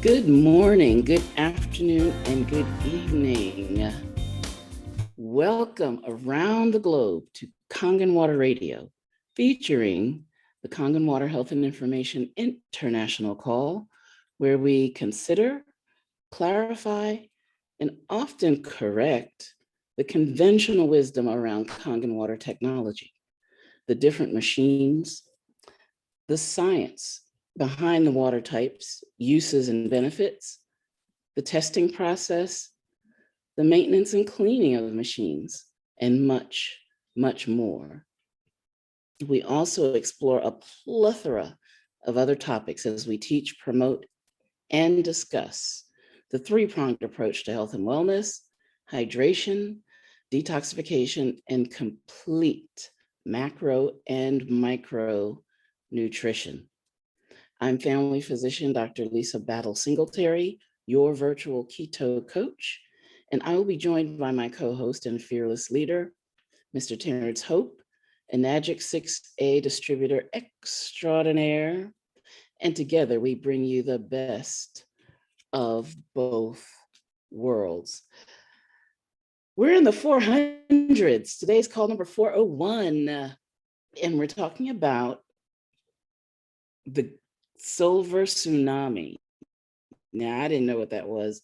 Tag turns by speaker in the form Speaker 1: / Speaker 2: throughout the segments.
Speaker 1: Good morning, good afternoon, and good evening. Welcome around the globe to Kangen Water Radio, featuring the Kangen Water Health and Information International Call, where we consider, clarify, and often correct the conventional wisdom around Kangen water technology, the different machines, the science behind the water types, uses and benefits, the testing process, the maintenance and cleaning of machines, and much, much more. We also explore a plethora of other topics as we teach, promote, and discuss the three-pronged approach to health and wellness, hydration, detoxification, and complete macro and micro nutrition. I'm family physician, Dr. Lisa Battle Singletary, your virtual keto coach, and I will be joined by my co-host and fearless leader, Mr. Terrence Hope, an Enagic 6A distributor extraordinaire, and together we bring you the best of both worlds. We're in the 400s. Today's call number 401, and we're talking about the silver tsunami. Now, I didn't know what that was.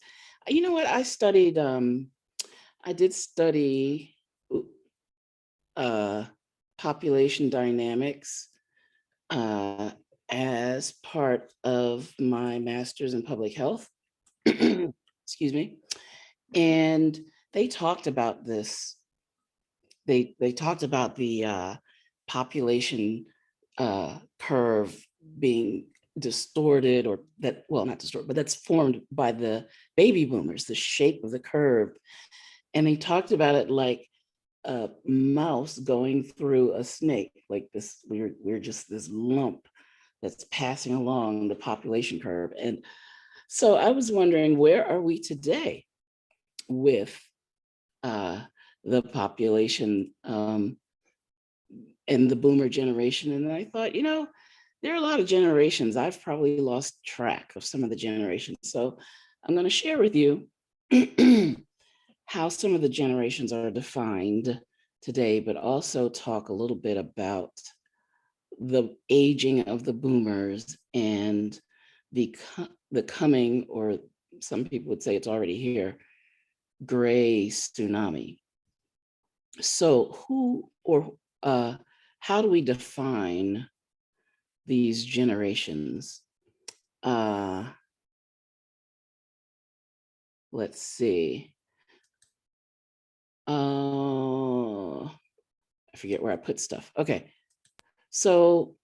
Speaker 1: You know what? I did study population dynamics as part of my master's in public health. Excuse me. And they talked about this. They talked about the population curve being distorted, or that, well, not distorted, but that's formed by the baby boomers, the shape of the curve. And they talked about it like a mouse going through a snake, like this, we're just this lump that's passing along the population curve. And so I was wondering, where are we today with the population and the boomer generation? And I thought, there are a lot of generations. I've probably lost track of some of the generations. So I'm going to share with you how some of the generations are defined today, but also talk a little bit about the aging of the boomers and the coming, or some people would say it's already here, gray tsunami. So how do we define these generations? Let's see. I forget where I put stuff. Okay, so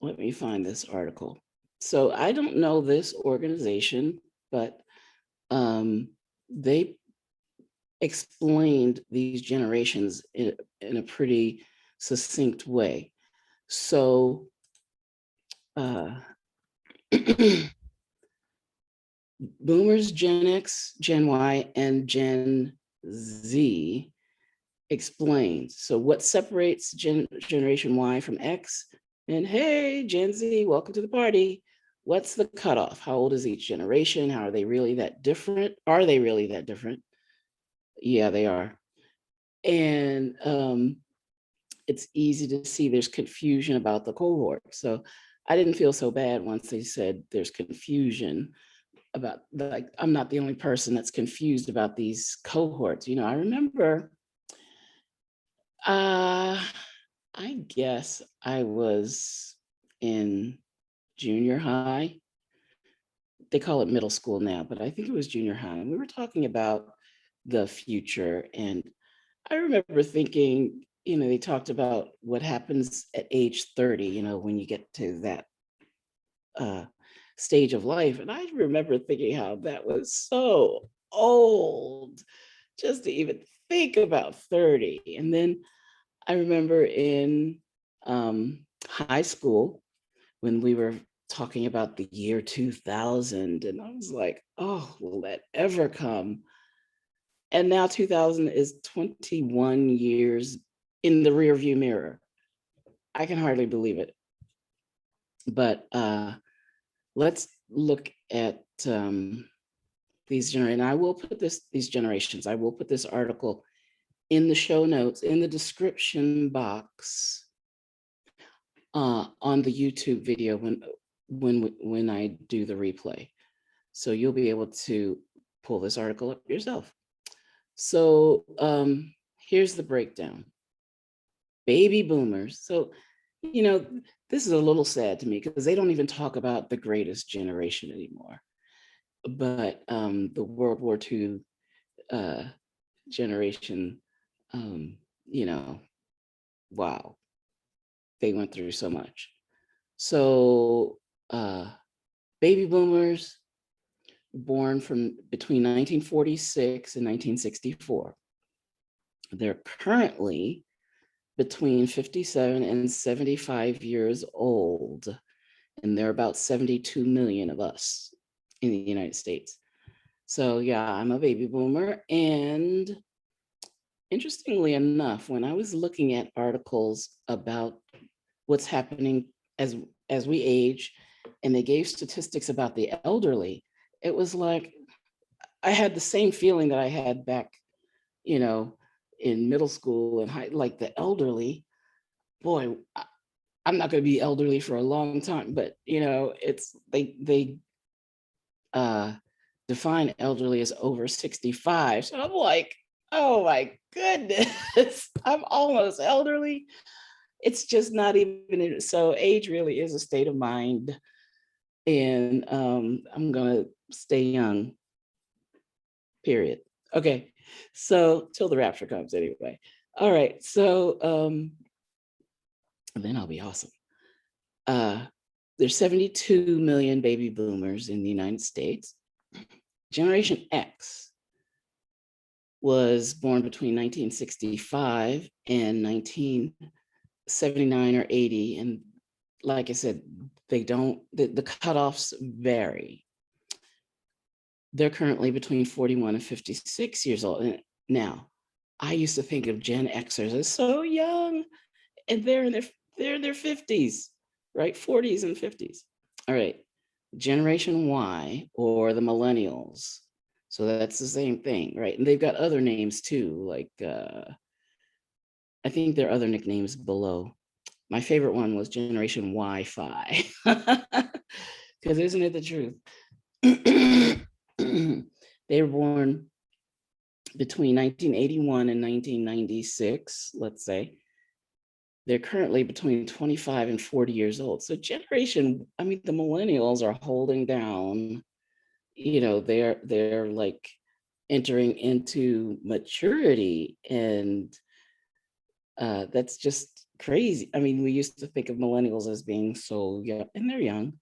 Speaker 1: let me find this article. So I don't know this organization, but they explained these generations in a pretty succinct way. So boomers, Gen X, Gen Y, and Gen Z explains. So what separates Generation Y from X? And hey, Gen Z, welcome to the party. What's the cutoff? How old is each generation? How are they really that different? Are they really that different? Yeah, they are. And it's easy to see there's confusion about the cohort. So I didn't feel so bad once they said there's confusion about, like, I'm not the only person that's confused about these cohorts. I remember, I guess I was in junior high. They call it middle school now, but I think it was junior high. And we were talking about the future. And I remember thinking, they talked about what happens at age 30, when you get to that stage of life. And I remember thinking how that was so old just to even think about 30. And then I remember in high school when we were talking about the year 2000, and I was like, oh, will that ever come? And now 2000 is 21 years in the rearview mirror. I can hardly believe it. But let's look at these generations. I will put these generations. I will put this article in the show notes, in the description box on the YouTube video when I do the replay. So you'll be able to pull this article up yourself. So here's the breakdown. Baby boomers. So, this is a little sad to me because they don't even talk about the greatest generation anymore. But the World War II generation, wow, they went through so much. So baby boomers born from between 1946 and 1964. They're currently between 57 and 75 years old, and there are about 72 million of us in the United States. So yeah, I'm a baby boomer, and interestingly enough, when I was looking at articles about what's happening as we age, and they gave statistics about the elderly, it was like I had the same feeling that I had back, in middle school and high, like the elderly. Boy, I'm not going to be elderly for a long time, but it's they define elderly as over 65. So I'm like, oh my goodness, I'm almost elderly. It's just not even, so age really is a state of mind. And I'm gonna stay young, period. Okay, so till the rapture comes anyway. All right, so then I'll be awesome. There's 72 million baby boomers in the United States. Generation X was born between 1965 and 1979 or 80. And like I said, the cutoffs vary. They're currently between 41 and 56 years old. And now, I used to think of Gen Xers as so young, and they're in their 50s, right? 40s and 50s. All right, Generation Y, or the Millennials. So that's the same thing, right? And they've got other names too, like I think there are other nicknames below. My favorite one was Generation Wi-Fi, because isn't it the truth? They were born between 1981 and 1996, let's say. They're currently between 25 and 40 years old. So the millennials are holding down, they're like entering into maturity, and that's just crazy. I mean, we used to think of millennials as being so young, and they're young.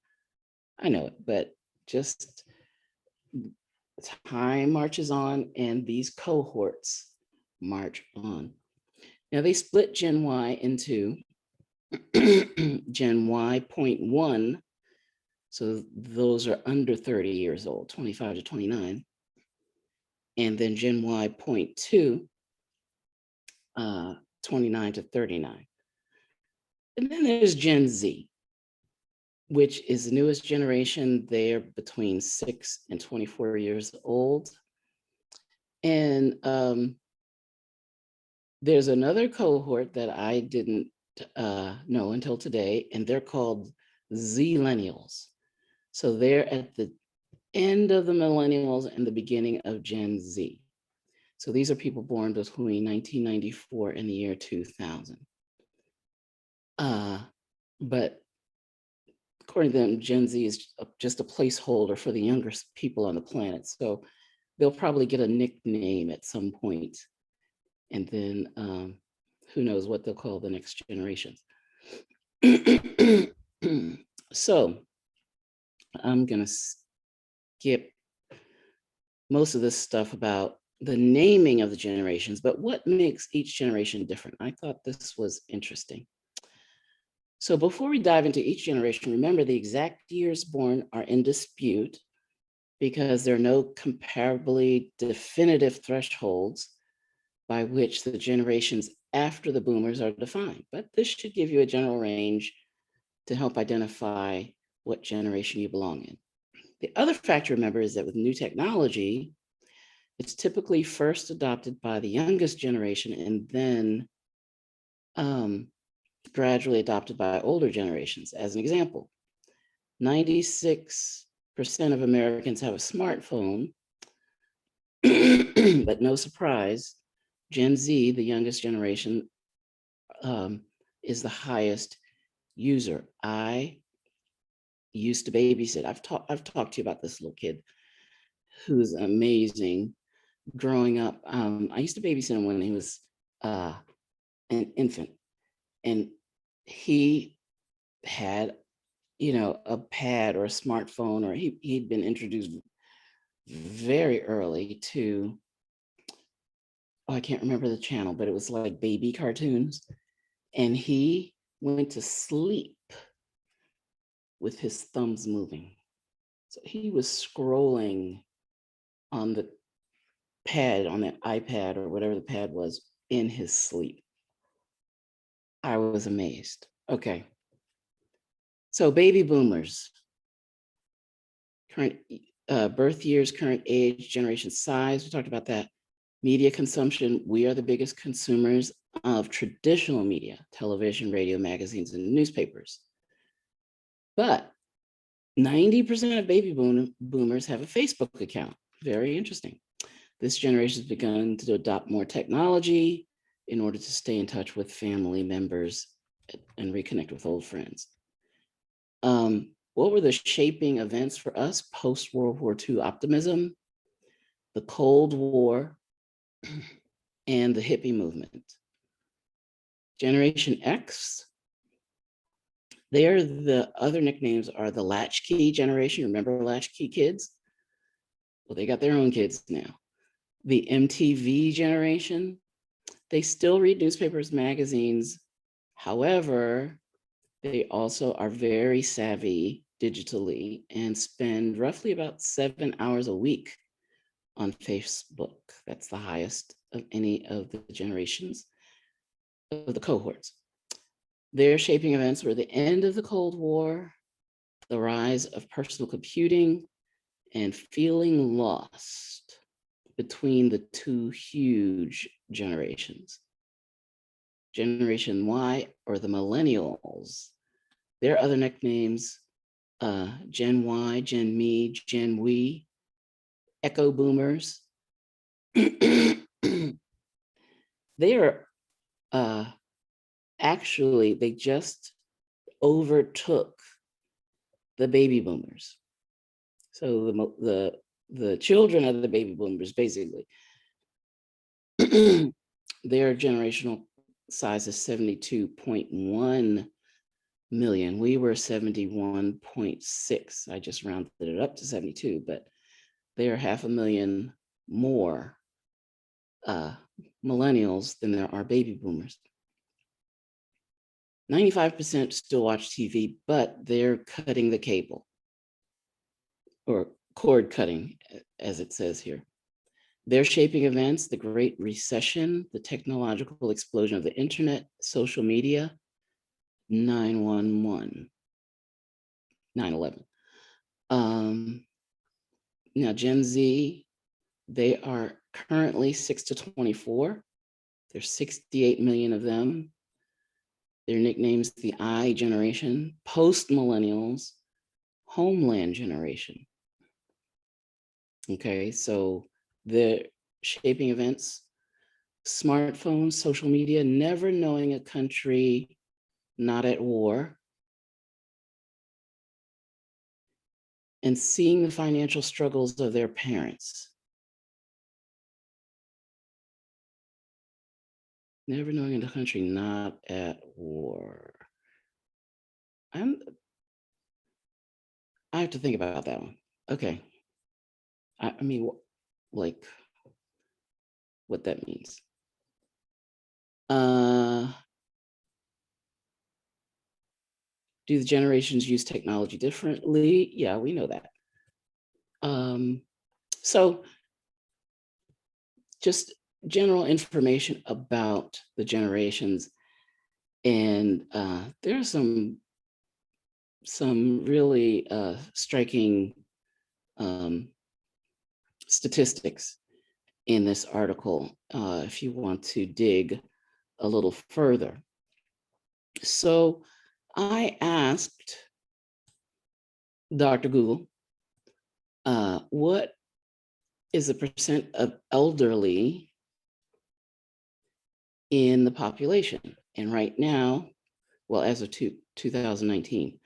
Speaker 1: I know it, but just time marches on, and these cohorts march on. Now they split Gen Y into Gen Y.1. So those are under 30 years old, 25 to 29. And then Gen Y.2, 29 to 39. And then there's Gen Z, which is the newest generation. They're between 6 and 24 years old. And there's another cohort that I didn't know until today, and they're called Zillennials. So they're at the end of the millennials and the beginning of Gen Z. So these are people born between 1994 and the year 2000. But according to them, Gen Z is just a placeholder for the younger people on the planet. So they'll probably get a nickname at some point. And then who knows what they'll call the next generations. So I'm going to skip most of this stuff about the naming of the generations, but what makes each generation different? I thought this was interesting. So before we dive into each generation, remember the exact years born are in dispute because there are no comparably definitive thresholds by which the generations after the boomers are defined. But this should give you a general range to help identify what generation you belong in. The other fact to remember is that with new technology, it's typically first adopted by the youngest generation and then gradually adopted by older generations. As an example, 96% of Americans have a smartphone, but no surprise, Gen Z, the youngest generation, is the highest user. I used to babysit. I've talked to you about this little kid who's amazing. Growing up, I used to babysit him when he was an infant, and he had, a pad or a smartphone, or he'd been introduced very early to, I can't remember the channel, but it was like baby cartoons, and he went to sleep with his thumbs moving. So he was scrolling on the pad, on that iPad or whatever the pad was, in his sleep. I was amazed. Okay. So baby boomers, current birth years, current age, generation size, we talked about that. Media consumption, we are the biggest consumers of traditional media, television, radio, magazines, and newspapers. But 90% of baby boomers have a Facebook account. Very interesting. This generation has begun to adopt more technology in order to stay in touch with family members and reconnect with old friends. What were the shaping events for us post-World War II optimism, the Cold War, and the hippie movement? Generation X, the other nicknames are the latchkey generation. Remember latchkey kids? Well, they got their own kids now. The MTV generation, they still read newspapers, magazines. However, they also are very savvy digitally and spend roughly about 7 hours a week on Facebook. That's the highest of any of the generations of the cohorts. Their shaping events were the end of the Cold War, the rise of personal computing, and feeling lost between the two huge generations. Generation Y, or the Millennials, their other nicknames, Gen Y, Gen Me, Gen We, Echo Boomers. They are actually, they just overtook the baby boomers. So the children of the baby boomers, basically, their generational size is 72.1 million. We were 71.6. I just rounded it up to 72, but they are 500,000 more millennials than there are baby boomers. 95% still watch TV, but they're cutting the cable, or cord cutting, as it says here. They're shaping events, the Great Recession, the technological explosion of the internet, social media, 9/11. Now, Gen Z, they are currently 6 to 24. There's 68 million of them. Their nicknames, the I generation, post-millennials, homeland generation. Okay, so the shaping events, smartphones, social media, never knowing a country not at war, and seeing the financial struggles of their parents. Never knowing a country not at war. I have to think about that one. Okay. I mean, like, what that means. Do the generations use technology differently? Yeah, we know that. So just general information about the generations. And there are some really striking statistics in this article if you want to dig a little further. So I asked Dr. Google, what is the percent of elderly in the population? And right now, well, as of 2019,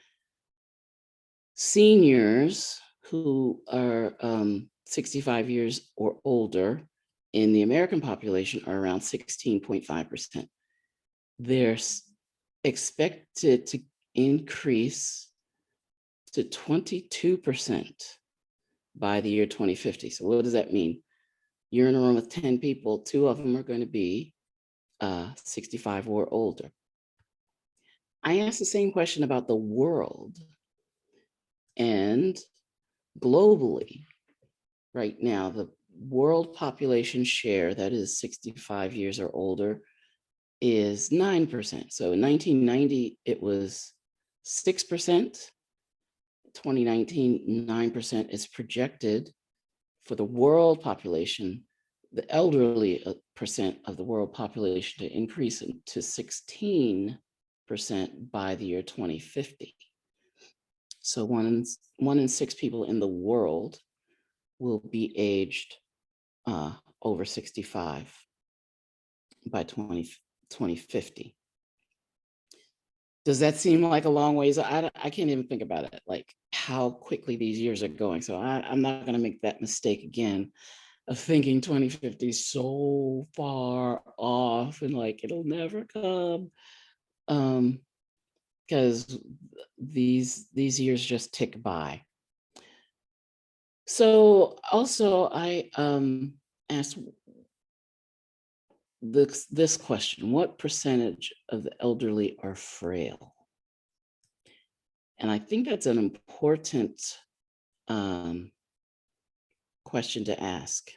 Speaker 1: seniors who are 65 years or older in the American population are around 16.5%. They're expected to increase to 22% by the year 2050. So what does that mean? You're in a room with 10 people, 2 of them are going to be 65 or older. I asked the same question about the world, and globally, right now, the world population share that is 65 years or older is 9%. So in 1990, it was 6%. 2019, 9% is projected for the world population, the elderly percent of the world population to increase to 16% by the year 2050. So one in 6 people in the world will be aged over 65 by 2050. Does that seem like a long ways? I can't even think about it, like how quickly these years are going. So I'm not going to make that mistake again of thinking 2050 is so far off and like it'll never come. Because these years just tick by. So also I asked this question: what percentage of the elderly are frail? And I think that's an important question to ask.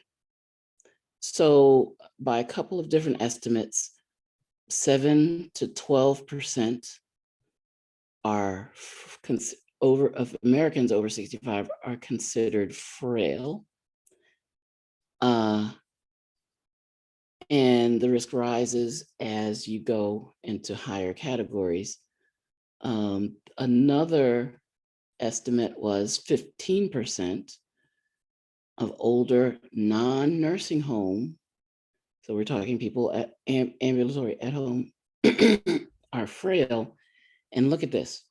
Speaker 1: So by a couple of different estimates, 7 to 12% are of Americans over 65 are considered frail. And the risk rises as you go into higher categories. Another estimate was 15% of older non-nursing home, so we're talking people at ambulatory at home, are frail. And look at this,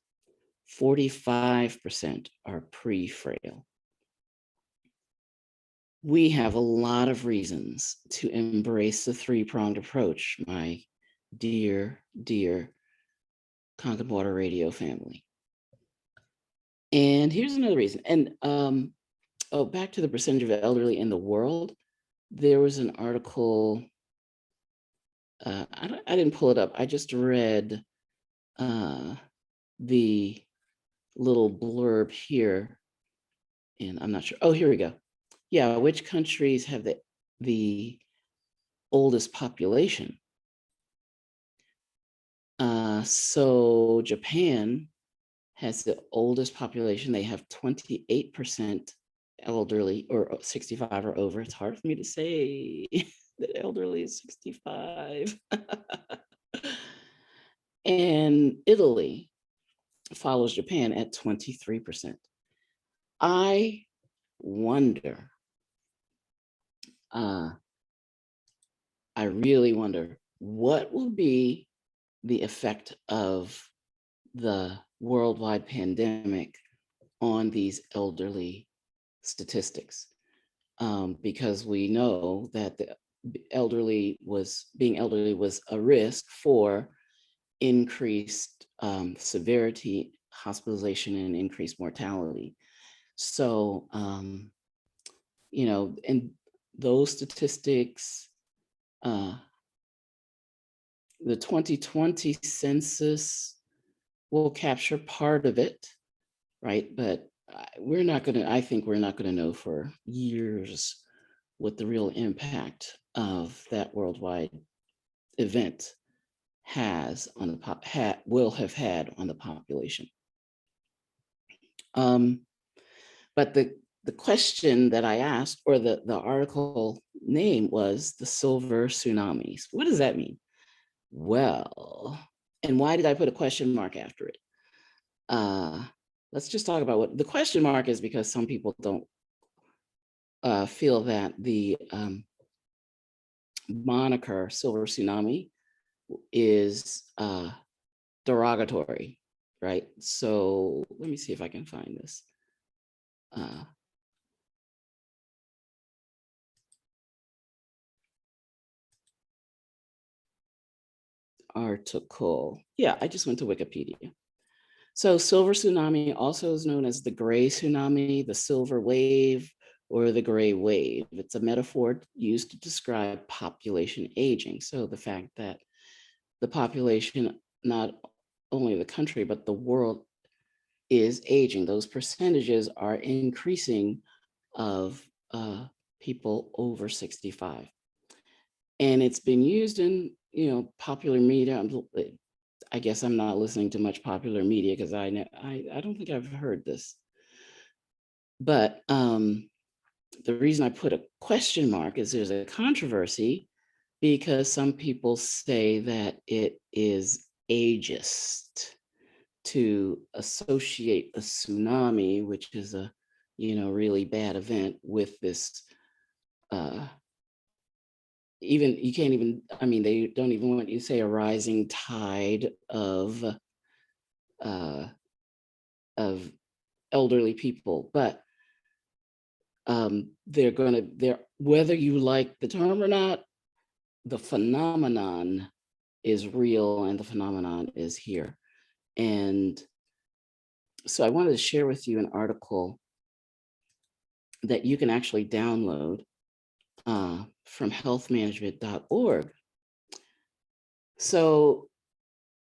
Speaker 1: 45% are pre-frail. We have a lot of reasons to embrace the 3-pronged approach, my dear, dear Kangen Water Radio family. And here's another reason. And back to the percentage of elderly in the world. There was an article, I didn't pull it up. I just read the little blurb here, and I'm not sure. Oh, here we go. Yeah, which countries have the oldest population? So Japan has the oldest population. They have 28% elderly or 65 or over. It's hard for me to say that elderly is 65. And Italy follows Japan at 23%. I wonder, I really wonder what will be the effect of the worldwide pandemic on these elderly statistics, because we know that the being elderly was a risk for increased severity, hospitalization, and increased mortality. So, and those statistics, the 2020 census will capture part of it, right? But I think we're not gonna know for years what the real impact of that worldwide event will have had on the population. But the the question that I asked, or the article name was the silver tsunamis. What does that mean? Well, and why did I put a question mark after it? Let's just talk about what the question mark is, because some people don't feel that the moniker silver tsunami is derogatory, right? So let me see if I can find this. Article. Yeah, I just went to Wikipedia. So silver tsunami also is known as the gray tsunami, the silver wave, or the gray wave. It's a metaphor used to describe population aging. So the fact that the population, not only the country, but the world is aging. Those percentages are increasing of people over 65. And it's been used in, popular media. I guess I'm not listening to much popular media because I don't think I've heard this. But the reason I put a question mark is there's a controversy because some people say that it is ageist to associate a tsunami, which is a really bad event, with this even you can't even, I mean, they don't even want you to say a rising tide of elderly people, but they're whether you like the term or not, the phenomenon is real and the phenomenon is here. And so I wanted to share with you an article that you can actually download from healthmanagement.org. So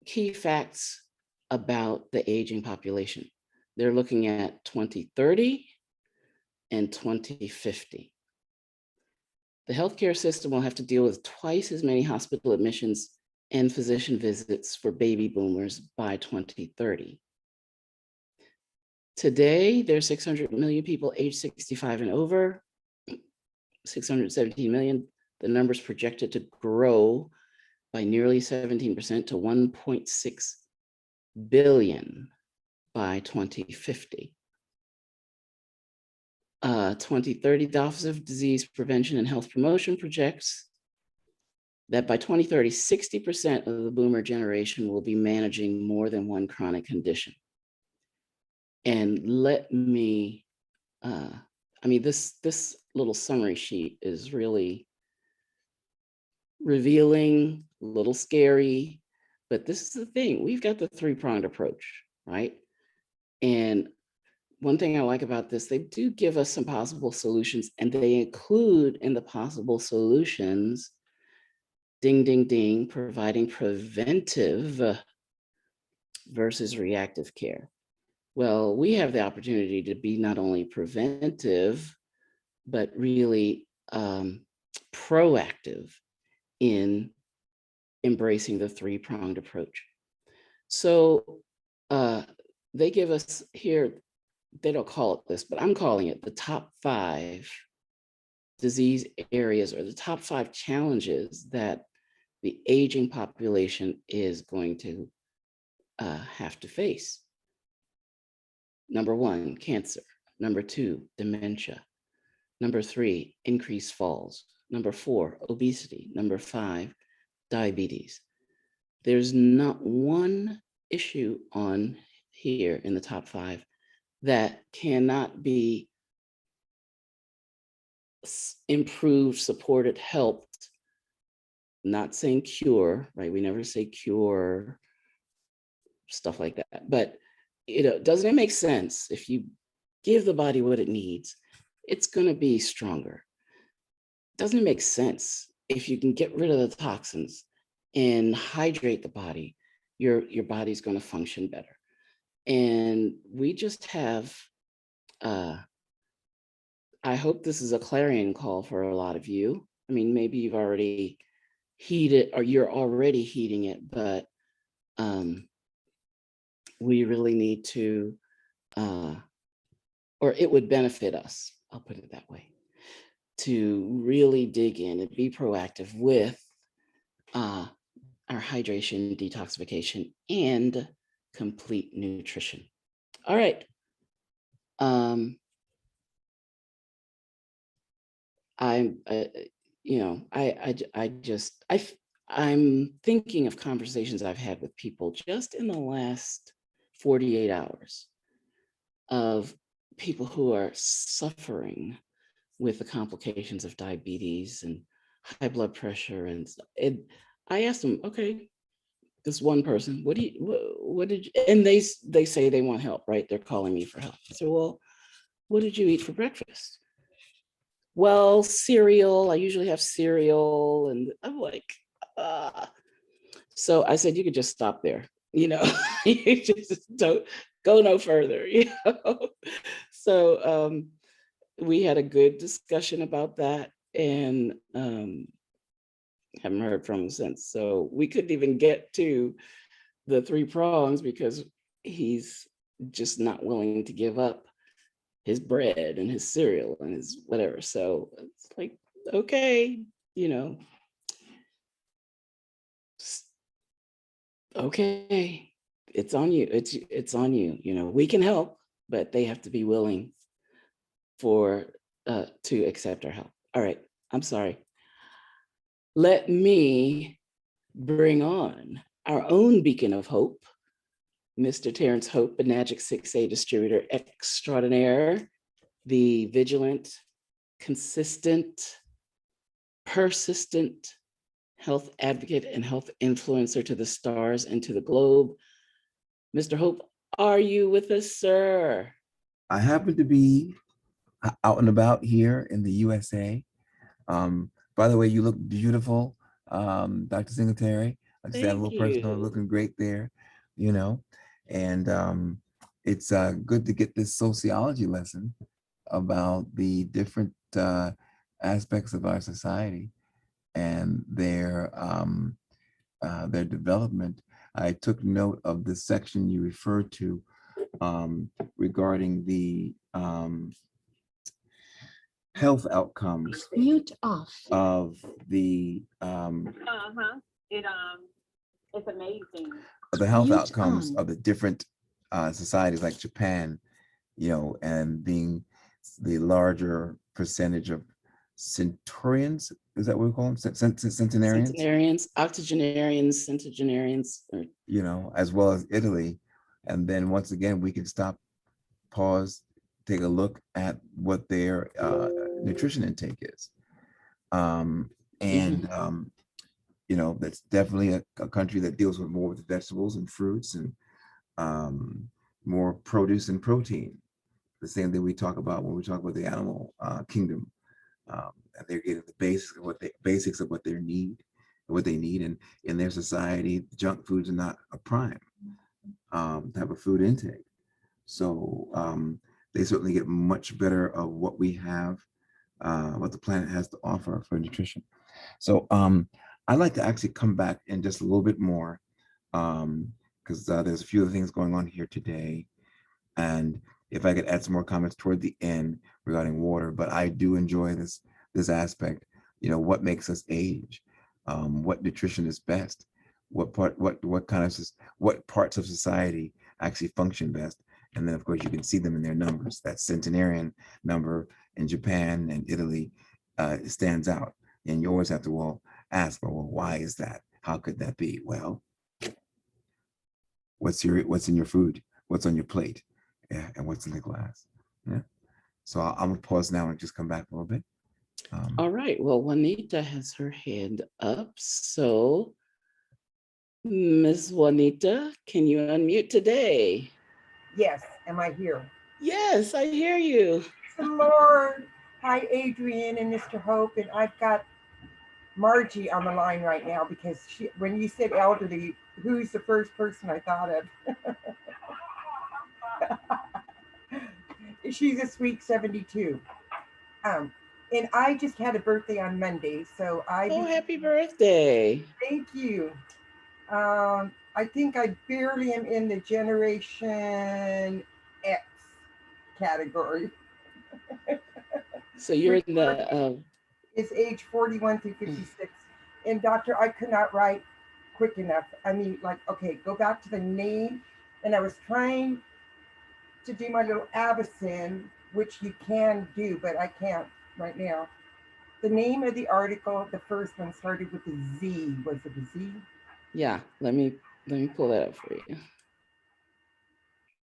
Speaker 1: key facts about the aging population. They're looking at 2030 and 2050. The healthcare system will have to deal with twice as many hospital admissions and physician visits for baby boomers by 2030. Today, there's 600 million people age 65 and over, 617 million. The number's projected to grow by nearly 17% to 1.6 billion by 2050. 2030, the Office of Disease Prevention and Health Promotion projects that by 2030, 60% of the boomer generation will be managing more than one chronic condition. And let me, this little summary sheet is really revealing, a little scary, but this is the thing. We've got the three-pronged approach, right? And one thing I like about this, they do give us some possible solutions, and they include in the possible solutions, ding, ding, ding, providing preventive versus reactive care. Well, we have the opportunity to be not only preventive, but really proactive in embracing the three-pronged approach. So they give us here, they don't call it this, but I'm calling it the top 5 disease areas, or the top 5 challenges that the aging population is going to have to face. Number 1, cancer. Number 2, dementia. Number 3, increased falls. Number 4, obesity. Number 5, diabetes. There's not one issue on here in the top 5 that cannot be improved, supported, helped. Not saying cure, right? We never say cure, stuff like that. But doesn't it make sense? If you give the body what it needs, it's going to be stronger. Doesn't it make sense? If you can get rid of the toxins and hydrate the body, your body's going to function better. And we just have, I hope this is a clarion call for a lot of you. I mean, maybe you've already heated, or you're already heating it, but we really need to or it would benefit us, I'll put it that way, to really dig in and be proactive with our hydration, detoxification, and complete nutrition. All right. I'm thinking of conversations I've had with people just in the last 48 hours of people who are suffering with the complications of diabetes and high blood pressure. And I asked them, okay, this one person, what did you, and they say they want help, right? They're calling me for help. I said, well, what did you eat for breakfast? Well, cereal. I usually have cereal. And I'm like, so I said, you could just stop there. You just don't go no further. So we had a good discussion about that, and haven't heard from him since. So we couldn't even get to the 3 prongs because he's just not willing to give up his bread and his cereal and his whatever. So it's like, okay, okay, it's on you. It's on you. We can help, but they have to be willing to accept our help. All right, I'm sorry. Let me bring on our own beacon of hope, Mr. Terrence Hope, Benagic 6A distributor extraordinaire, the vigilant, consistent, persistent health advocate and health influencer to the stars and to the globe. Mr. Hope, are you with us, sir?
Speaker 2: I happen to be out and about here in the USA. By the way, you look beautiful, Dr. Singletary. I just add a little personal, looking great there, and it's good to get this sociology lesson about the different aspects of our society and their development. I took note of the section you referred to regarding the health outcomes
Speaker 3: mute off
Speaker 2: of the
Speaker 3: it's amazing.
Speaker 2: the health
Speaker 3: Mute
Speaker 2: outcomes
Speaker 3: on.
Speaker 2: of the different societies like Japan, and being the larger percentage of centurions. Is that what we call them? Centenarians?
Speaker 1: Centenarians, octogenarians, centenarians.
Speaker 2: As well as Italy. And then once again, we can stop, pause, take a look at what their nutrition intake is. That's definitely a country that deals with more with vegetables and fruits and more produce and protein. The same thing we talk about when we talk about the animal kingdom. And they're getting the basics of what they need, and in their society, junk foods are not a prime type of food intake. So they certainly get much better of what we have, what the planet has to offer for nutrition. So I'd like to actually come back in just a little bit more because there's a few other things going on here today. And if I could add some more comments toward the end regarding water, but I do enjoy this aspect, what makes us age, what nutrition is best, what parts of society actually function best. And then of course you can see them in their numbers. That centenarian number in Japan and Italy stands out. And you always have to ask, why is that? How could that be? Well, what's in your food? What's on your plate? Yeah, and what's in the glass? Yeah. So I'm gonna pause now and just come back a little bit.
Speaker 1: All right. Well, Juanita has her hand up. So, Ms. Juanita, can you unmute today?
Speaker 4: Yes, am I here?
Speaker 1: Yes, I hear you.
Speaker 4: Lord. Hi, Adrian and Mr. Hope. And I've got Margie on the line right now because when you said elderly, who's the first person I thought of? She's a sweet 72. And I just had a birthday on Monday, so
Speaker 1: happy birthday.
Speaker 4: Thank you. I think I barely am in the Generation X category.
Speaker 1: So you're in the,
Speaker 4: Is age 41 through 56. And doctor, I could not write quick enough. I mean, like, okay, go back to the name. And I was trying to do my little Avicen, which you can do, but I can't right now. The name of the article, the first one started with a Z. Was it a Z?
Speaker 1: yeah, let me pull that up for you.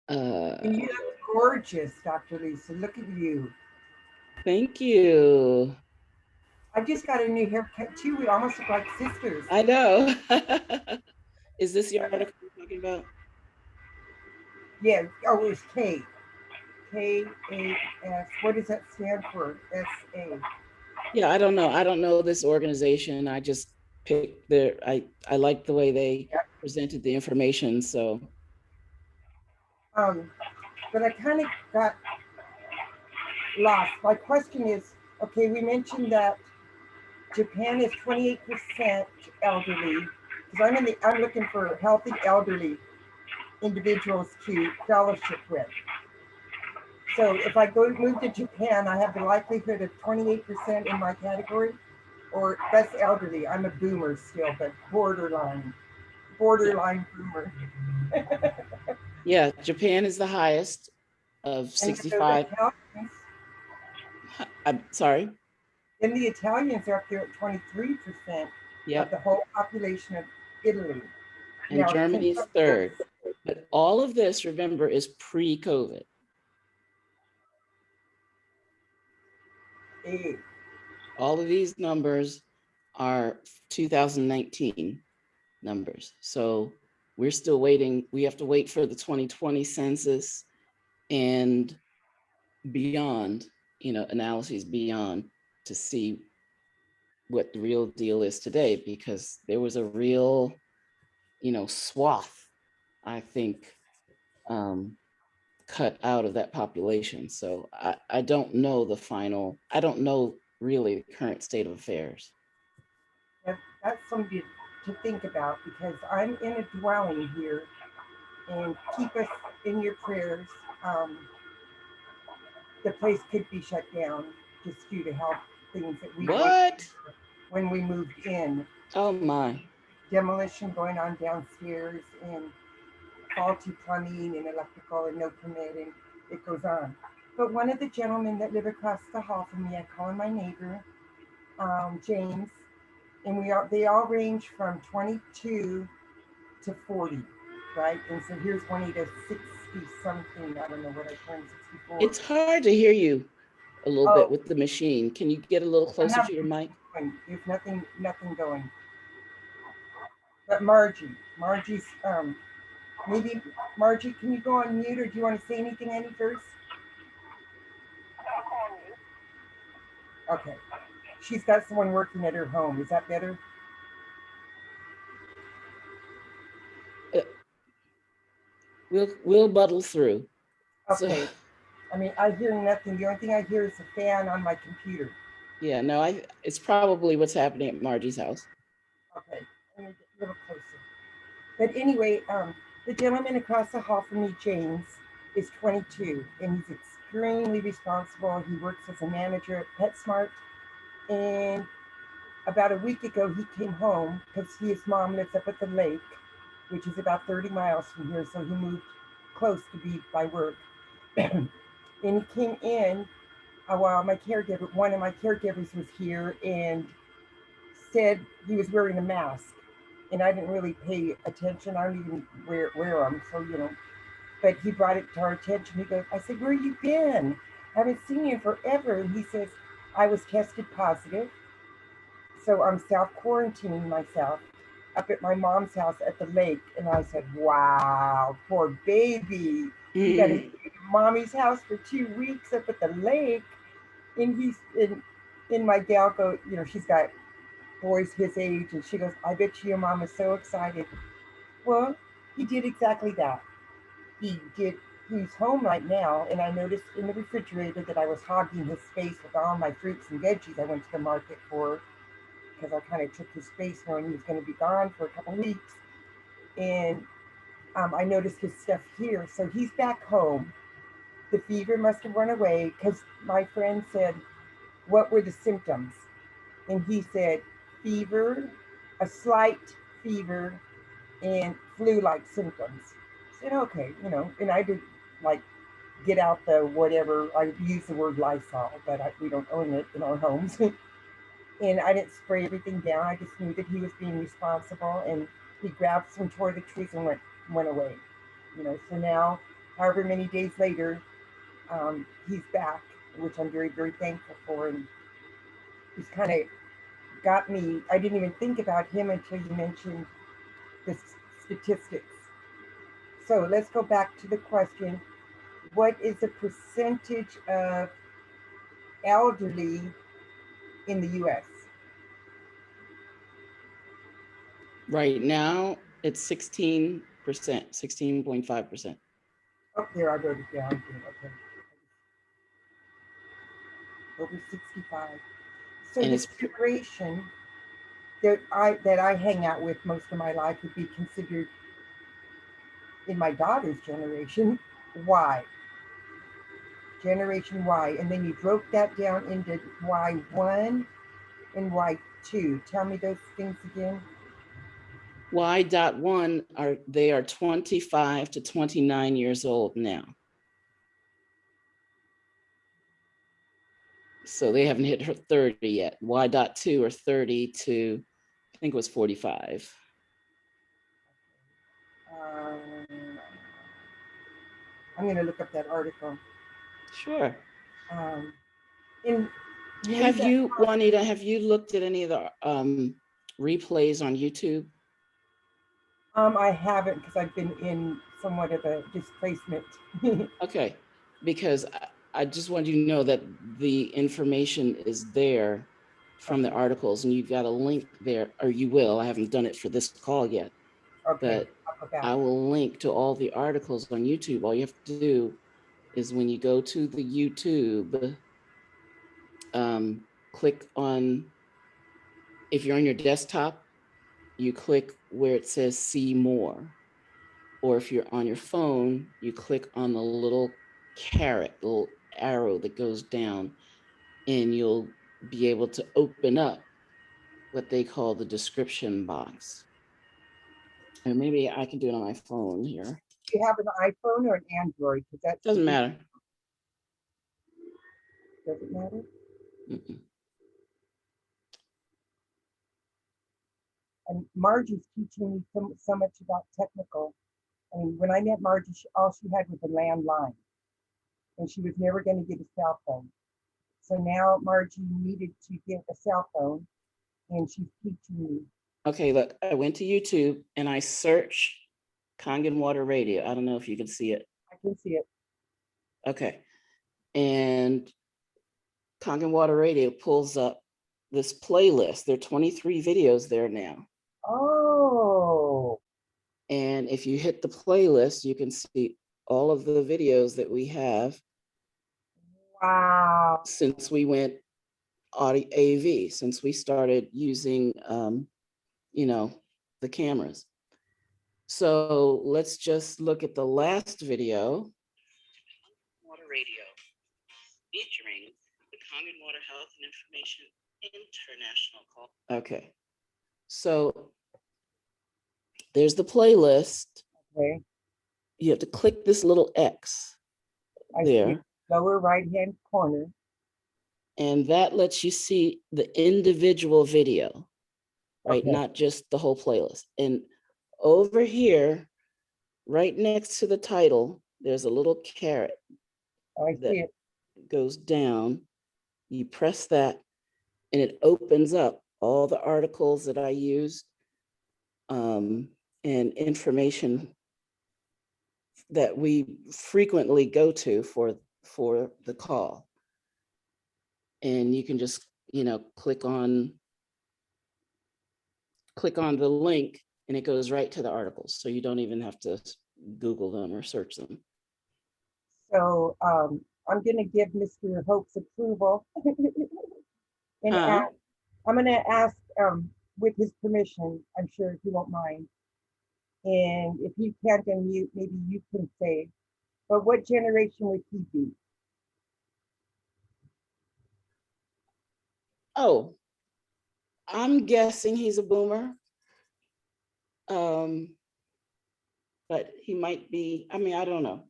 Speaker 4: And you look gorgeous, Dr. Lisa. Look at you.
Speaker 1: Thank you.
Speaker 4: I just got a new haircut too. We almost look like sisters.
Speaker 1: I know. Is this your article you're talking about?
Speaker 4: Yeah. Oh, it's K. K-A-S. What does that stand for? S-A.
Speaker 1: Yeah, I don't know. I don't know this organization. I just picked their, I like the way they presented the information. So.
Speaker 4: But I kind of got lost. My question is, okay, we mentioned that Japan is 28% elderly, because I'm looking for healthy elderly individuals to fellowship with. So if I move to Japan, I have the likelihood of 28% in my category, or that's elderly. I'm a boomer still, but borderline boomer.
Speaker 1: Yeah, Japan is the highest of 65. I'm sorry.
Speaker 4: And the Italians are up there at 23% of the whole population of Italy.
Speaker 1: And
Speaker 4: now,
Speaker 1: Germany's third. But all of this, remember, is pre-COVID. All of these numbers are 2019 numbers. So we're still waiting. We have to wait for the 2020 census and beyond, analyses beyond to see what the real deal is today, because there was a real, swath, I think, cut out of that population. So I don't know I don't know really the current state of affairs.
Speaker 4: That's something to think about, because I'm in a dwelling here, and keep us in your prayers. The place could be shut down just due to health things that we
Speaker 1: What?
Speaker 4: When we moved in.
Speaker 1: Oh my.
Speaker 4: Demolition going on downstairs, and faulty plumbing and electrical and no permitting. It goes on. But one of the gentlemen that live across the hall from me, I call him my neighbor, James, and they all range from 22 to 40, right? And so here's one he does 60 something. I don't know what I turned 64.
Speaker 1: It's hard to hear you a little bit with the machine. Can you get a little closer to your mic?
Speaker 4: There's nothing going. But Margie's maybe Margie, can you go on mute, or do you want to say anything, Annie, first? Okay. She's got someone working at her home. Is that better?
Speaker 1: We'll muddle through.
Speaker 4: Okay. So, I mean, I hear nothing. The only thing I hear is a fan on my computer.
Speaker 1: Yeah, no, it's probably what's happening at Margie's house.
Speaker 4: Okay. Let me get a little closer. But anyway, the gentleman across the hall from me, James, is 22, and he's extremely responsible. He works as a manager at PetSmart, and about a week ago, he came home because his mom lives up at the lake, which is about 30 miles from here, so he moved close to be by work. And he came in while one of my caregivers was here, and said he was wearing a mask. And I didn't really pay attention. I don't even wear them, so, but he brought it to our attention. He goes, I said, where you been? I haven't seen you in forever. And he says, I was tested positive, so I'm self-quarantining myself up at my mom's house at the lake. And I said, wow, poor baby. You got to be at mommy's house for 2 weeks up at the lake. And he's in my gal go, she's got boys his age, and she goes, I bet your mom is so excited. Well, he did exactly that. He's home right now, and I noticed in the refrigerator that I was hogging his space with all my fruits and veggies I went to the market for, because I kind of took his space knowing he was going to be gone for a couple weeks. And I noticed his stuff here. So he's back home, the fever must have run away because my friend said, "What were the symptoms?" And he said, "Fever, a slight fever, and flu-like symptoms." I said, "Okay, and I did like get out the whatever. I use the word Lysol, but we don't own it in our homes. And I didn't spray everything down. I just knew that he was being responsible, and he grabbed some toiletries and went away. So now, however many days later, he's back, which I'm very, very thankful for. And he's kind of got me. I didn't even think about him until you mentioned the statistics. So let's go back to the question. What is the percentage of elderly in the US?
Speaker 1: Right now, it's 16%, 16.5%.
Speaker 4: Oh, there, I wrote it down. Okay. Over 65. So
Speaker 1: And
Speaker 4: this
Speaker 1: it's
Speaker 4: generation that I hang out with most of my life would be considered in my daughter's generation Y. Generation Y. And then you broke that down into Y1 and Y2. Tell me those things again.
Speaker 1: Y.1 they are 25 to 29 years old now. So they haven't hit her 30 yet. Y.2 are 30 to, I think it was 45.
Speaker 4: I'm going to look up that article.
Speaker 1: Sure.
Speaker 4: In
Speaker 1: Have you, Juanita, have you looked at any of the replays on YouTube?
Speaker 4: I haven't, because I've been in somewhat of a displacement.
Speaker 1: Okay, because I just want you to know that the information is there from the articles, and you've got a link there, or you will. I haven't done it for this call yet,
Speaker 4: Okay,
Speaker 1: but I will link to all the articles on YouTube. All you have to do is when you go to the YouTube, click on, if you're on your desktop, you click where it says see more. Or if you're on your phone, you click on the little caret, little arrow that goes down, and you'll be able to open up what they call the description box. And maybe I can do it on my phone here.
Speaker 4: Do you have an iPhone or an Android? Because that
Speaker 1: Doesn't matter.
Speaker 4: doesn't matter.
Speaker 1: Mm-mm.
Speaker 4: And Margie's teaching me so much about technical. I mean, when I met Margie, all she had was a landline, and she was never going to get a cell phone. So now Margie needed to get a cell phone, and she's teaching me.
Speaker 1: Okay, look, I went to YouTube and I searched Kangen Water Radio. I don't know if you can see it.
Speaker 4: I can see it.
Speaker 1: Okay. And Kangen Water Radio pulls up this playlist. There are 23 videos there now.
Speaker 4: Oh.
Speaker 1: And if you hit the playlist, you can see all of the videos that we have.
Speaker 4: Wow.
Speaker 1: Since we went audio AV, since we started using, the cameras. So let's just look at the last video. Water Radio, featuring the Kangen Water Health and Information International Call. Okay, so there's the playlist.
Speaker 4: Okay.
Speaker 1: You have to click this little X there.
Speaker 4: Lower right-hand corner.
Speaker 1: And that lets you see the individual video, right?
Speaker 4: Okay.
Speaker 1: Not just the whole playlist. And over here, right next to the title, there's a little caret
Speaker 4: I see it.
Speaker 1: goes down. You press that and it opens up all the articles that I used, and information that we frequently go to for the call. And you can just, click on the link and it goes right to the articles. So you don't even have to Google them or search them.
Speaker 4: So I'm going to give Mr. Hope's approval. And I'm going to ask, with his permission, I'm sure he won't mind. And if he can't unmute, maybe you can say, But what generation would he be?
Speaker 1: Oh, I'm guessing he's a boomer. But he might be, I mean, I don't know.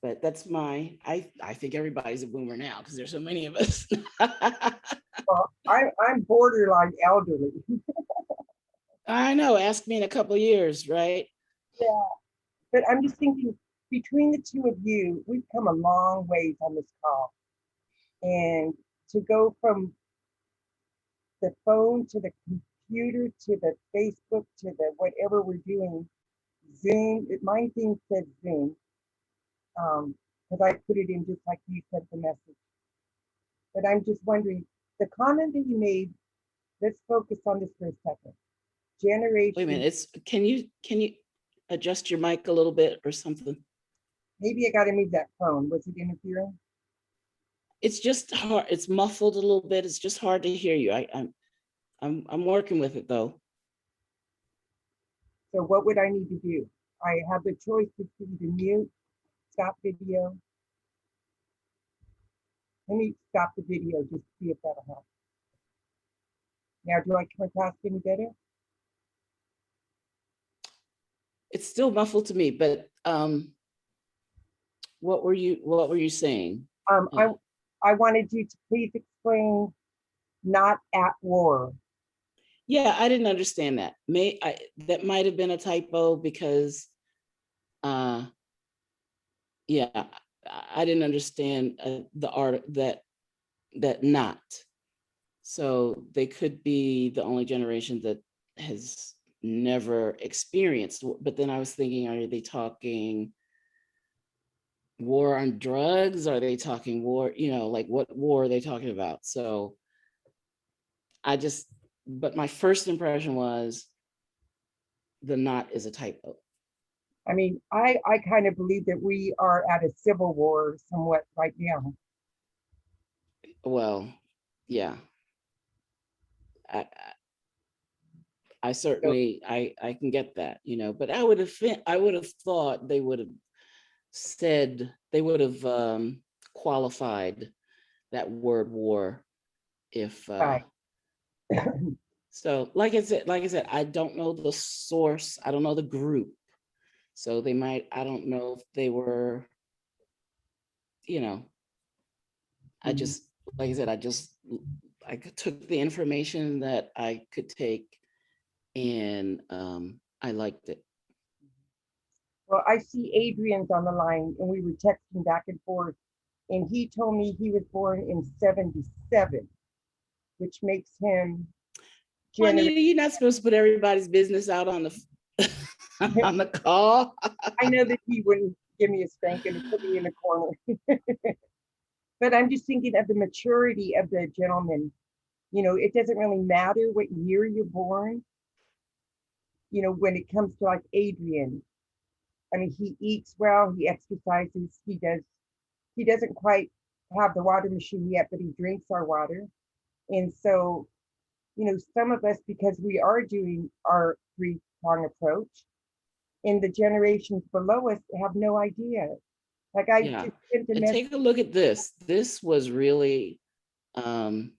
Speaker 1: But that's I think everybody's a boomer now because there's so many of us.
Speaker 4: Well, I'm borderline elderly.
Speaker 1: I know, ask me in a couple of years, right?
Speaker 4: Yeah. But I'm just thinking, between the two of you, we've come a long ways on this call. And to go from the phone to the computer to the Facebook to the whatever we're doing, Zoom, my thing said Zoom, because I put it in just like you sent the message. But I'm just wondering, the comment that you made, let's focus on this for a second. Generation.
Speaker 1: Wait a minute, can you adjust your mic a little bit or something?
Speaker 4: Maybe I got to move that phone. Was it interfering?
Speaker 1: It's just hard. It's muffled a little bit. It's just hard to hear you. I'm working with it though.
Speaker 4: So what would I need to do? I have the choice to either mute, stop video. Let me stop the video just to see if that'll help. Now, do I come across any better?
Speaker 1: It's still muffled to me, but what were you saying?
Speaker 4: I wanted you to please explain not at war.
Speaker 1: Yeah, I didn't understand that. That might have been a typo because yeah, I didn't understand the art that not. So they could be the only generation that has never experienced. But then I was thinking, are they talking war on drugs? Are they talking war? Like what war are they talking about? So but my first impression was the not is a typo.
Speaker 4: I mean, I kind of believe that we are at a civil war somewhat right now.
Speaker 1: Well, yeah. I certainly I can get that, but I would have thought they would have qualified that word war if
Speaker 4: Right.
Speaker 1: so like I said, I don't know the source, I don't know the group. So I don't know if they were, I just, like I said, I took the information that I could take and I liked it.
Speaker 4: Well, I see Adrian's on the line and we were texting back and forth, and he told me he was born in 77, which makes him
Speaker 1: Well, you're not supposed to put everybody's business out on the on the call.
Speaker 4: I know that he wouldn't give me a spanking and put me in a corner. But I'm just thinking of the maturity of the gentleman. It doesn't really matter what year you're born. When it comes to like Adrian, I mean, he eats well, he exercises, he doesn't quite have the water machine yet, but he drinks our water. And so, some of us, because we are doing our three-prong approach, and the generations below us have no idea. Like I
Speaker 1: Yeah.
Speaker 4: just sent a
Speaker 1: And
Speaker 4: message.
Speaker 1: take a look at this. This was really, let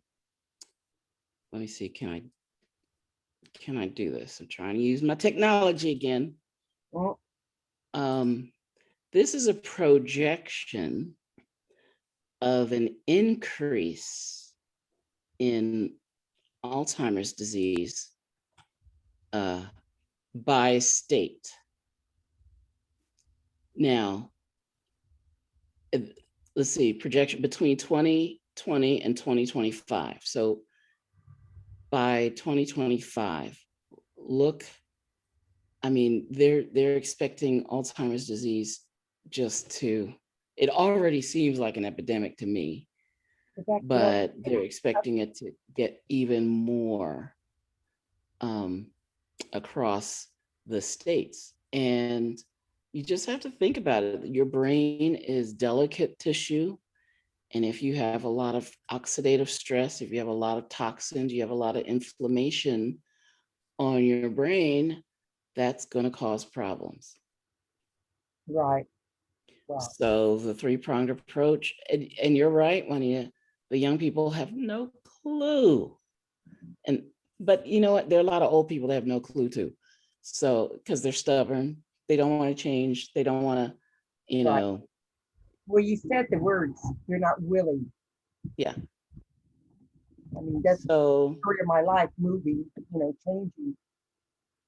Speaker 1: me see, can I do this? I'm trying to use my technology again.
Speaker 4: Oh,
Speaker 1: This is a projection of an increase in Alzheimer's disease by state. Now, let's see, projection between 2020 and 2025. So by 2025, look, I mean, they're expecting Alzheimer's disease it already seems like an epidemic to me, but they're expecting it to get even more across the states. And you just have to think about it. Your brain is delicate tissue. And if you have a lot of oxidative stress, if you have a lot of toxins, you have a lot of inflammation on your brain, that's going to cause problems.
Speaker 4: Right. Wow.
Speaker 1: So the three-pronged approach, and you're right, the young people have no clue. But you know what? There are a lot of old people that have no clue too. So, because they're stubborn, they don't want to change. They don't want to,
Speaker 4: Right. Well, you said the words, they're not willing.
Speaker 1: Yeah.
Speaker 4: I mean, that's the
Speaker 1: So
Speaker 4: story of my life, moving, changing.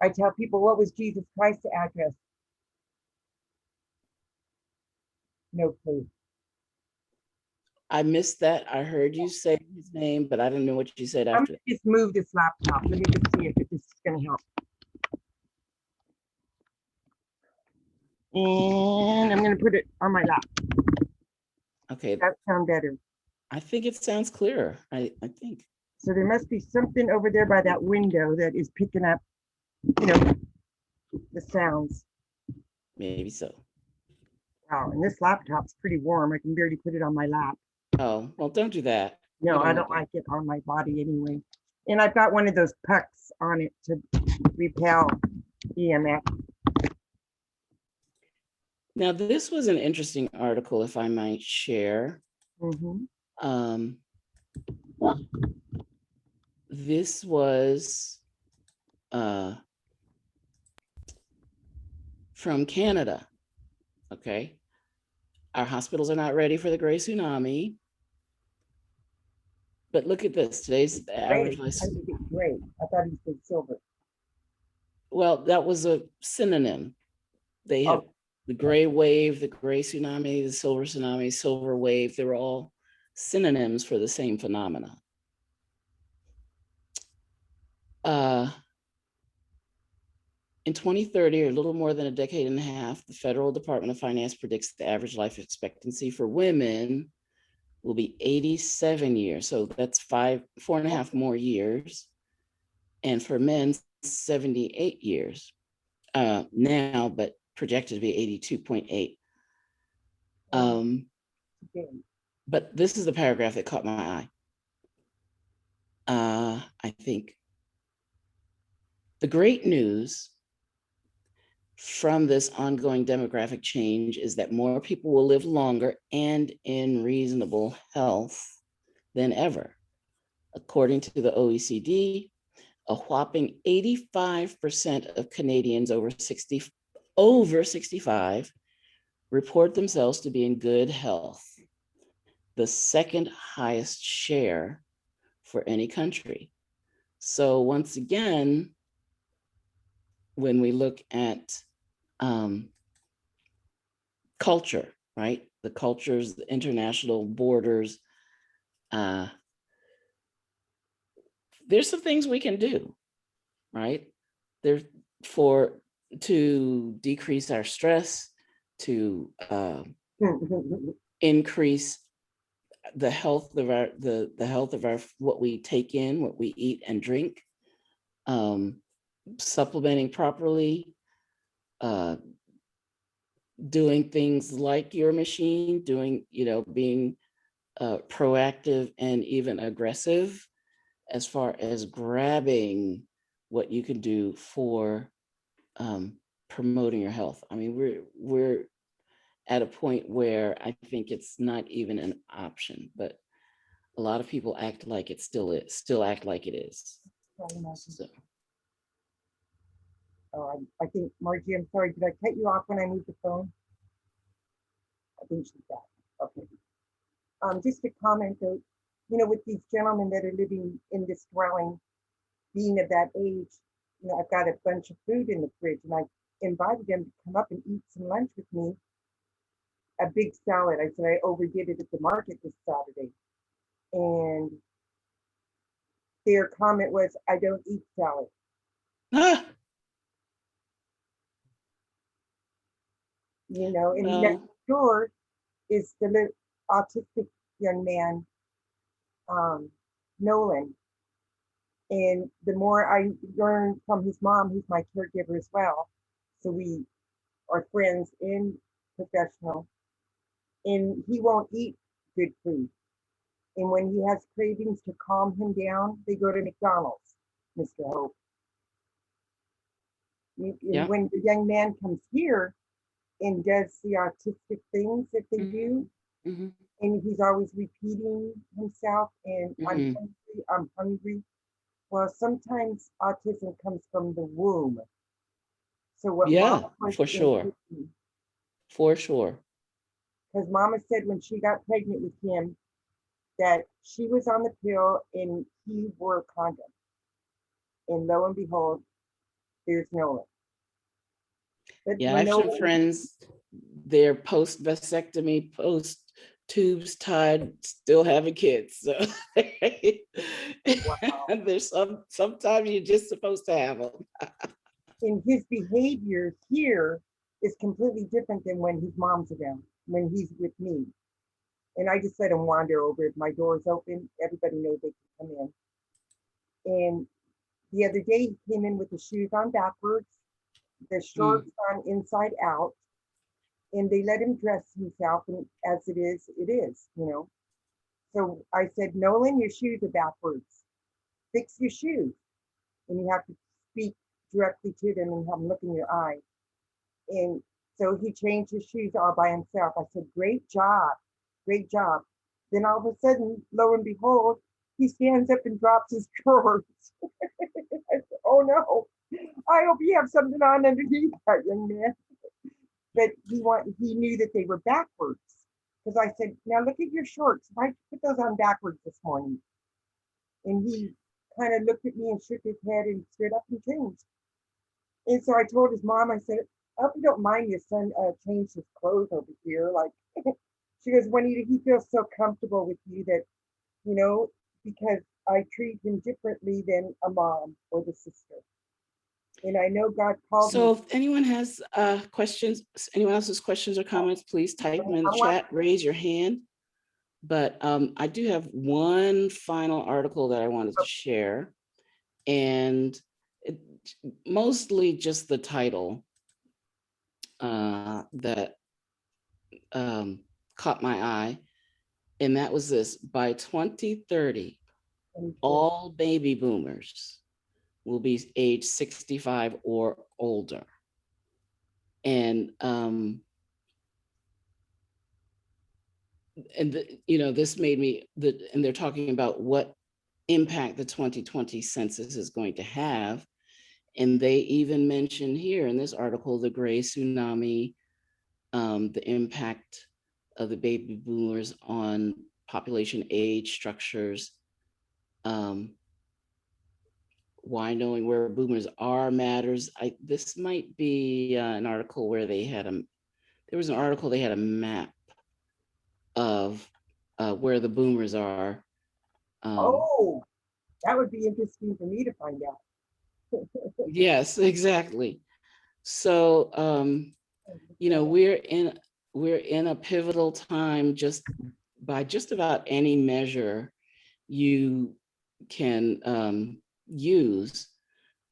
Speaker 4: I tell people, what was Jesus Christ's address? No clue.
Speaker 1: I missed that. I heard you say his name, but I didn't know what you said
Speaker 4: I'm
Speaker 1: after
Speaker 4: gonna just move this laptop. Let me just see if this is gonna help. And I'm gonna put it on my lap.
Speaker 1: that. Okay.
Speaker 4: That sound better.
Speaker 1: I think it sounds clearer. I think.
Speaker 4: So there must be something over there by that window that is picking up, the sounds.
Speaker 1: Maybe so.
Speaker 4: Wow, and this laptop's pretty warm. I can barely put it on my lap.
Speaker 1: Oh, well, don't do that.
Speaker 4: No,
Speaker 1: You
Speaker 4: I don't
Speaker 1: want
Speaker 4: like it on my body anyway. And I've got one of those pucks on it to repel EMF.
Speaker 1: Now, this was an interesting article, if I might share.
Speaker 4: Mm-hmm.
Speaker 1: This was from Canada. Okay. Our hospitals are not ready for the gray tsunami. But look at this. Today's the average
Speaker 4: I
Speaker 1: life.
Speaker 4: think it's great. I thought he said silver.
Speaker 1: Well, that was a synonym. They have the gray wave, the gray tsunami, the silver wave. They were all synonyms for the same phenomena. In 2030, or a little more than a decade and a half, the Federal Department of Finance predicts the average life expectancy for women will be 87 years. So that's 4.5 more years. And for men, 78 years now, but projected to be 82.8. But this is the paragraph that caught my eye. I think the great news from this ongoing demographic change is that more people will live longer and in reasonable health than ever. According to the OECD, a whopping 85% of Canadians over 65 report themselves to be in good health, the second highest share for any country. So once again, when we look at culture, right? The cultures, the international borders, there's some things we can do, right? To decrease our stress, to increase the health of our what we take in, what we eat and drink, supplementing properly, doing things like your machine, being proactive and even aggressive as far as grabbing what you can do for promoting your health. I mean, we're at a point where I think it's not even an option, but a lot of people act like it still act like it is. So.
Speaker 4: Oh, I think, Margie, I'm sorry, did I cut you off when I moved the phone? I think she's back. Okay. Just a comment though, with these gentlemen that are living in this dwelling, being of that age, I've got a bunch of food in the fridge and I invited them to come up and eat some lunch with me. A big salad. I said I overdid it at the market this Saturday. And their comment was, I don't eat salad.
Speaker 1: Ah.
Speaker 4: And next door is the autistic young man, Nolan. And the more I learned from his mom, who's my caregiver as well, so we are friends and professional, and he won't eat good food. And when he has cravings to calm him down, they go to McDonald's, Mr. Hope. Yeah. When the young man comes here and does the autistic things that they
Speaker 1: Mhm.
Speaker 4: do.
Speaker 1: Mhm.
Speaker 4: And he's always repeating himself and
Speaker 1: Mhm.
Speaker 4: I'm hungry. Well, sometimes autism comes from the womb. So what
Speaker 1: Yeah,
Speaker 4: mama was
Speaker 1: for sure.
Speaker 4: because
Speaker 1: For sure.
Speaker 4: mama said when she got pregnant with him that she was on the pill and he wore a condom. And lo and behold, there's Nolan. But
Speaker 1: Yeah, I
Speaker 4: when
Speaker 1: have some
Speaker 4: Nolan,
Speaker 1: friends, they're post vasectomy, post tubes tied, still having kids. So
Speaker 4: wow,
Speaker 1: there's sometimes you're just supposed to have them.
Speaker 4: and his behavior here is completely different than when his mom's around, when he's with me. And I just let him wander over. If my door's open, everybody knows they can come in. And the other day, he came in with the shoes on backwards, the
Speaker 1: Mm.
Speaker 4: shorts on inside out, and they let him dress himself. And as it is, it is, you know. So I said, Nolan, your shoes are backwards. Fix your shoes. And you have to speak directly to them and have them look in your eye. And so he changed his shoes all by himself. I said, great job, great job. Then all of a sudden, lo and behold, he stands up and drops his drawers. I said, oh no, I hope you have something on underneath that, young man. But he knew that they were backwards. Because I said, now look at your shorts. Why'd you put those on backwards this morning? And he kind of looked at me and shook his head and stood up and changed. And so I told his mom, I said, I hope you don't mind your son changed his clothes over here. Like, she goes, when he feels so comfortable with you that, you know, because I treat him differently than a mom or the sister. And I know God called me.
Speaker 1: So if anyone has questions, anyone else has questions or comments, please type them in the chat, raise your hand. But I do have one final article that I wanted to share, and mostly just the title that caught my eye, and that was this: by 2030, all baby boomers will be age 65 or older. And this made me, and they're talking about what impact the 2020 census is going to have. And they even mention here in this article, the gray tsunami, the impact of the baby boomers on population age structures, why knowing where boomers are matters. This might be an article where there was an article, they had a map of where the boomers are.
Speaker 4: Oh, that would be interesting for me to find out.
Speaker 1: Yes, exactly. So, we're in a pivotal time. Just by just about any measure you can use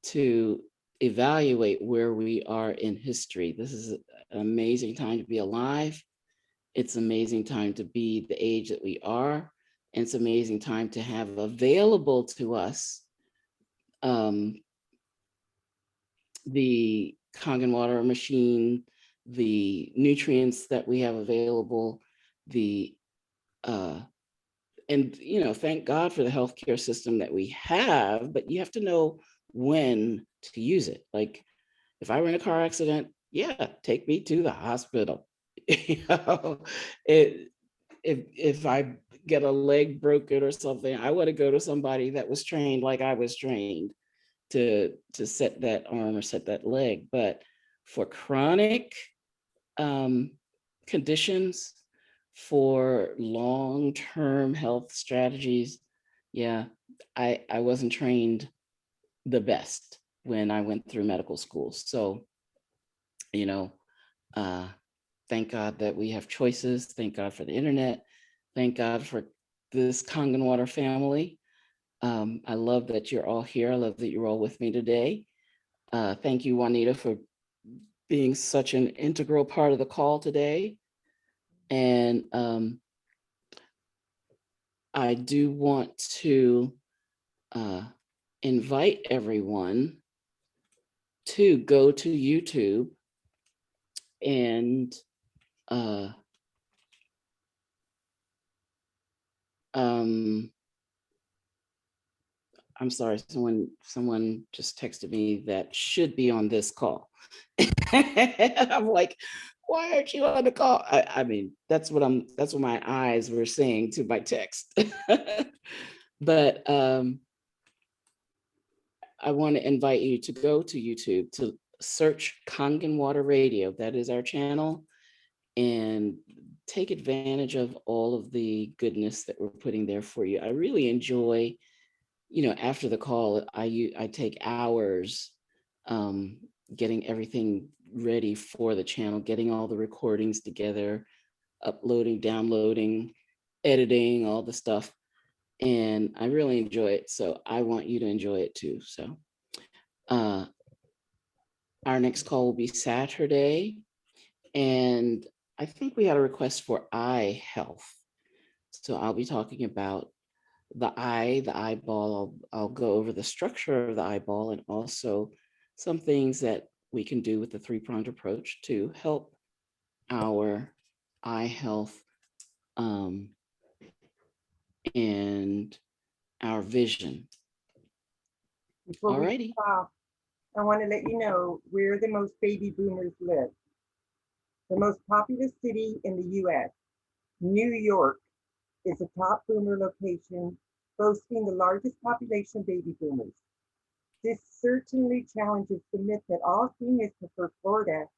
Speaker 1: to evaluate where we are in history. This is an amazing time to be alive. It's an amazing time to be the age that we are. And it's an amazing time to have available to us the Kangen water machine, the nutrients that we have available, and thank God for the healthcare system that we have, but you have to know when to use it. Like if I were in a car accident, yeah, take me to the hospital. If I get a leg broken or something, I want to go to somebody that was trained like I was trained to set that arm or set that leg. But for chronic conditions, for long-term health strategies, yeah, I wasn't trained the best when I went through medical school. So, uh, thank God that we have choices. Thank God for the internet. Thank God for this Kangen Water family. I love that you're all here. I love that you're all with me today. Thank you, Juanita, for being such an integral part of the call today. And I do want to invite everyone to go to YouTube And I'm sorry, someone just texted me that should be on this call. I'm like, why aren't you on the call? I mean, that's what my eyes were saying to my text. But I want to invite you to go to YouTube to search Kangen Water Radio. That is our channel, and take advantage of all of the goodness that we're putting there for you. I really enjoy, after the call, I take hours getting everything ready for the channel, getting all the recordings together, uploading, downloading, editing, all the stuff. And I really enjoy it. So I want you to enjoy it too. So our next call will be Saturday. And I think we had a request for eye health. So I'll be talking about the eyeball. I'll go over the structure of the eyeball and also some things that we can do with the three-pronged approach to help our eye health and our vision.
Speaker 4: Before we
Speaker 1: Alrighty.
Speaker 4: stop, I want to let you know where the most baby boomers live. The most populous city in the US, New York, is a top boomer location, boasting the largest population of baby boomers. This certainly challenges the myth that all seniors prefer Florida,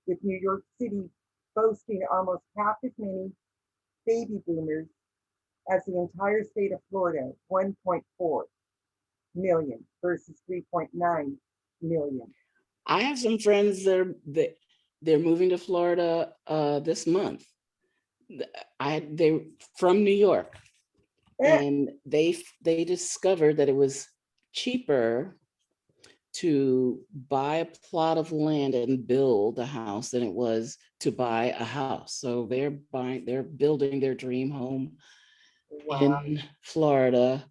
Speaker 4: with New York City boasting almost half as many baby boomers as the entire state of Florida, 1.4 million versus 3.9 million.
Speaker 1: I have some friends they're moving to Florida this month. They're from New York, and they discovered that it was cheaper to buy a plot of land and build a house than it was to buy a house. So they're building their dream home in Florida.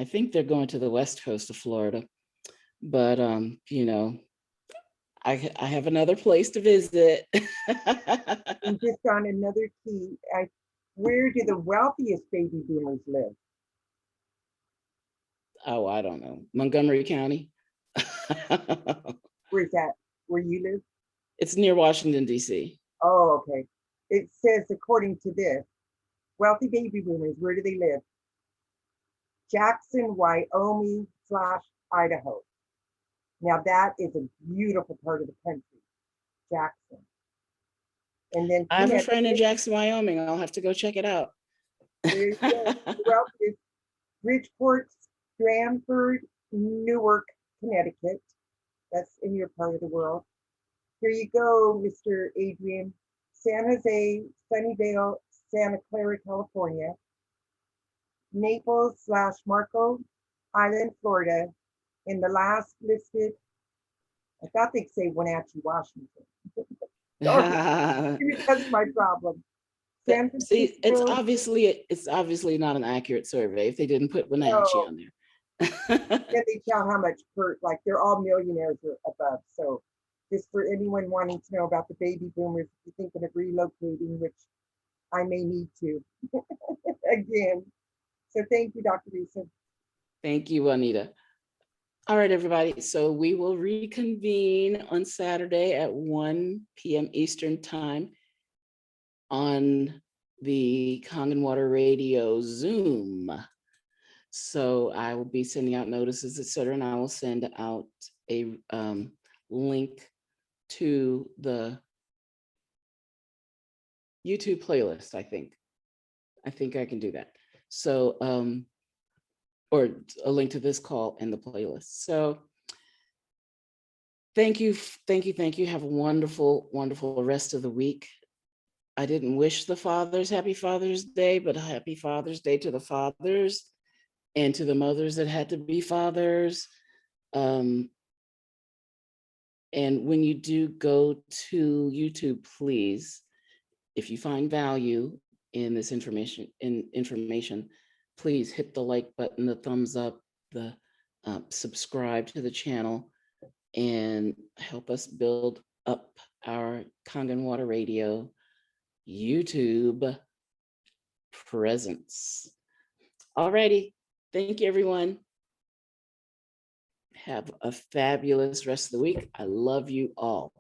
Speaker 1: I think they're going to the west coast of Florida, but I have another place to visit.
Speaker 4: And just on another key, where do the wealthiest baby boomers live?
Speaker 1: Oh, I don't know. Montgomery County.
Speaker 4: Where's that? Where you live?
Speaker 1: It's near Washington, D.C.
Speaker 4: Oh, okay. It says, according to this, wealthy baby boomers, where do they live? Jackson, Wyoming / Idaho. Now that is a beautiful part of the country, Jackson. And then
Speaker 1: I have a friend in Jackson, Wyoming. I'll have to go check it out.
Speaker 4: There you go. The wealthiest, Bridgeport, Stratford, Newark, Connecticut. That's in your part of the world. Here you go, Mr. Adrian. San Jose, Sunnyvale, Santa Clara, California. Naples / Marco Island, Florida. And the last listed, I thought they'd say Wenatchee, Washington. That's my problem.
Speaker 1: See, it's obviously not an accurate survey if they didn't put Wenatchee on there.
Speaker 4: Then they count how much per, like they're all millionaires or above. So just for anyone wanting to know about the baby boomers, if you're thinking of relocating, which I may need to again. So thank you, Dr. Lisa.
Speaker 1: Thank you, Anita. All right, everybody. So we will reconvene on Saturday at 1 p.m. Eastern time on the Kangen Water Radio Zoom. So I will be sending out notices, etc., and I will send out a link to the YouTube playlist. I think I can do that. So, or a link to this call and the playlist. So thank you. Have a wonderful, wonderful rest of the week. I didn't wish the fathers Happy Father's Day, but Happy Father's Day to the fathers and to the mothers that had to be fathers. And when you do go to YouTube, please, if you find value in this information, please hit the like button, the thumbs up, the subscribe to the channel, and help us build up our Kangen Water Radio YouTube presence. Alrighty, thank you, everyone. Have a fabulous rest of the week. I love you all.